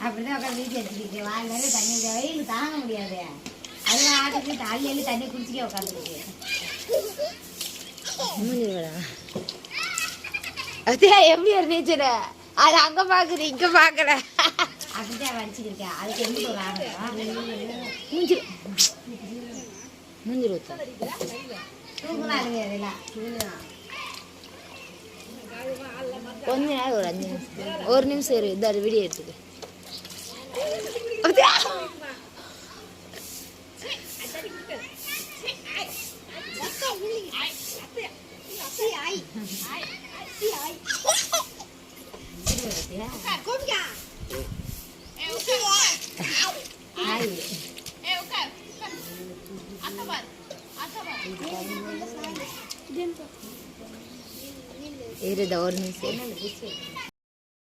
அப்படிதான் உட்காந்து வீட்டு எடுத்துக்கிட்டு வாயில் நிறைய தண்ணி வெயில் தாங்க முடியாது. அதெல்லாம் ஆட்டுக்கிட்டு அள்ளி தண்ணி குடிச்சிக்கே உட்காந்துருக்கு. எப்படி ஒரு நீச்சல் அது அங்க பாக்குது இங்க பாக்கல அப்படிதான் வடிச்சுக்கிருக்கேன். அதுக்கு எந்த ஒரு மூஞ்சிரு தூங்குனா அதுங்க அதெல்லாம் கொஞ்ச நேரம் ஒரு 5 நிமிஷம் 1 நிமிஷம் இரு. இந்த வீடியோ எடுத்துக்க. இருda 1 நிமிஷம்